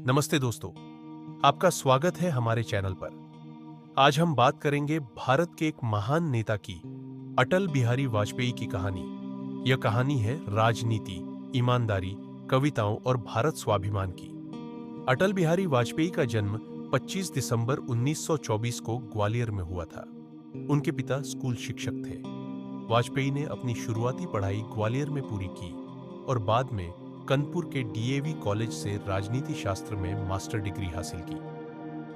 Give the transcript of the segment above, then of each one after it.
नमस्ते दोस्तों, आपका स्वागत है हमारे चैनल पर। आज हम बात करेंगे भारत के एक महान नेता की, अटल बिहारी वाजपेयी की कहानी। यह कहानी है राजनीति, ईमानदारी, कविताओं और भारत स्वाभिमान की। अटल बिहारी वाजपेयी का जन्म 25 दिसंबर 1924 को ग्वालियर में हुआ था। उनके पिता स्कूल शिक्षक थे। वाजपेयी ने अपनी शुरुआती पढ़ाई ग्वालियर में पूरी की और बाद में कानपुर के डीएवी कॉलेज से राजनीति शास्त्र में मास्टर डिग्री हासिल की।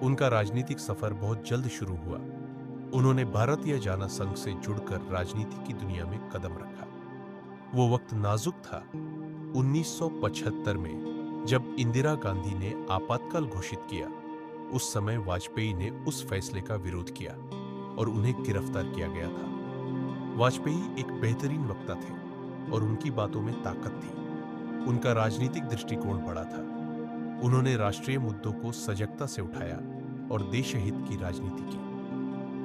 उनका राजनीतिक सफर बहुत जल्द शुरू हुआ। उन्होंने भारतीय जाना संघ से जुड़कर राजनीति की दुनिया में कदम रखा। वो वक्त नाजुक था। 1975 में जब इंदिरा गांधी ने आपातकाल घोषित किया, उस समय वाजपेयी ने उस फैसले का विरोध किया और उन्हें गिरफ्तार किया गया था। वाजपेयी एक बेहतरीन वक्ता थे और उनकी बातों में ताकत थी। उनका राजनीतिक दृष्टिकोण बड़ा था। उन्होंने राष्ट्रीय मुद्दों को सजगता से उठाया और देश हित की राजनीति की।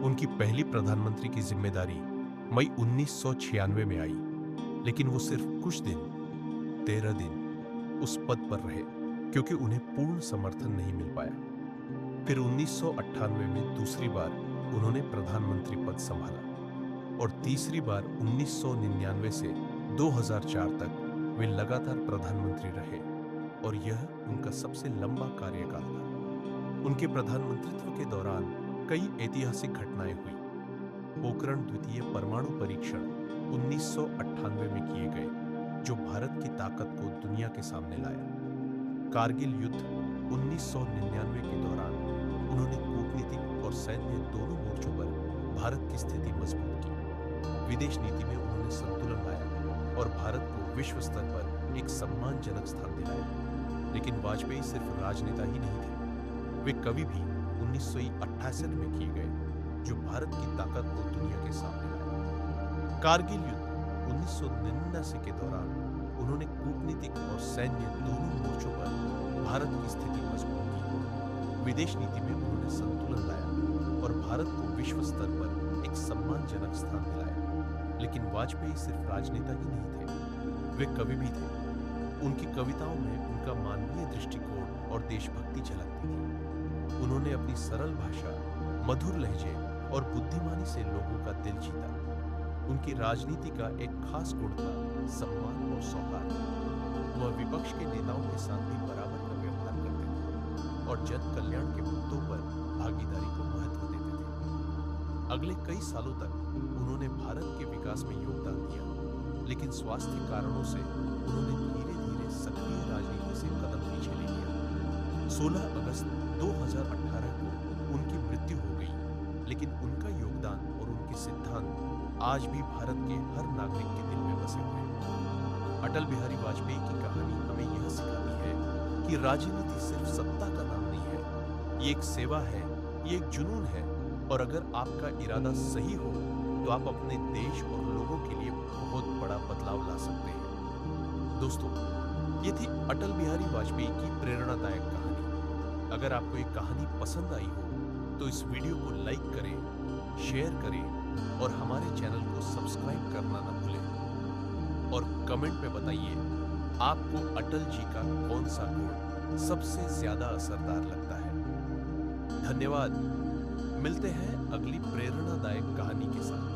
उनकी पहली प्रधानमंत्री की जिम्मेदारी मई 1996 में आई, लेकिन वो सिर्फ कुछ दिन, 13 दिन उस पद पर रहे क्योंकि उन्हें पूर्ण समर्थन नहीं मिल पाया। फिर 1998 में दूसरी बार उन्होंने प्रधानमंत्री पद संभाला और तीसरी बार 1999 से 2004 तक वे लगातार प्रधानमंत्री रहे और यह उनका सबसे लंबा कार्यकाल था। उनके प्रधानमंत्रित्व के दौरान कई ऐतिहासिक घटनाएं हुई। पोखरण द्वितीय परमाणु परीक्षण 1998 में किए गए, जो भारत की ताकत को दुनिया के सामने लाया। कारगिल युद्ध 1999 के दौरान उन्होंने कूटनीतिक और सैन्य दोनों मोर्चों पर भारत की स्थिति मजबूत की। विदेश नीति में उन्होंने संतुलन लाया और भारत को विश्व स्तर पर एक सम्मानजनक स्थान दिलाया। लेकिन वाजपेयी सिर्फ राजनेता ही नहीं थे, वे कवि भी 1968 में किए गए, जो भारत की ताकत को दुनिया के सामने लाया। कारगिल युद्ध 1999 के दौरान उन्होंने कूटनीतिक और सैन्य दोनों मोर्चों पर भारत की स्थिति मजबूत की। विदेश नीति में उन्होंने संतुलन लाया और भारत को विश्व स्तर पर एक सम्मानजनक स्थान दिलाया। लेकिन वाजपेयी सिर्फ राजनेता ही नहीं थे, वे कवि भी थे। उनकी कविताओं में उनका मानवीय दृष्टिकोण और देशभक्ति झलकती थी। उन्होंने अपनी सरल भाषा, मधुर लहजे और बुद्धिमानी से लोगों का दिल जीता। उनकी राजनीति का एक खास गुण था सम्मान और सौहार्द। वह विपक्ष के नेताओं के साथ भी बराबर का व्यवहार करते थे और जन कल्याण के मुद्दों पर भागीदारी को महत्व देते थे। अगले कई सालों तक उन्होंने भारत के विकास में योगदान दिया, लेकिन स्वास्थ्य कारणों से उन्होंने धीरे-धीरे सक्रिय राजनीति से कदम पीछे ले लिया। 16 अगस्त 2018 को उनकी मृत्यु हो गई, लेकिन उनका योगदान और उनके सिद्धांत आज भी भारत के हर नागरिक के दिल में बसे हुए हैं। अटल बिहारी वाजपेयी की कहानी हमें यह सिखाती है कि राजनीति सिर्फ सत्ता का नाम नहीं है, ये एक सेवा है, ये एक जुनून है, और अगर आपका इरादा सही हो तो आप अपने देश और लोगों के लिए बहुत बड़ा बदलाव ला सकते हैं। दोस्तों, ये थी अटल बिहारी वाजपेयी की प्रेरणादायक कहानी। अगर आपको ये कहानी पसंद आई हो तो इस वीडियो को लाइक करें, शेयर करें और हमारे चैनल को सब्सक्राइब करना न भूलें। और कमेंट में बताइए आपको अटल जी का कौन सा गुण सबसे ज्यादा असरदार लगता है। धन्यवाद। मिलते हैं अगली प्रेरणादायक कहानी के साथ।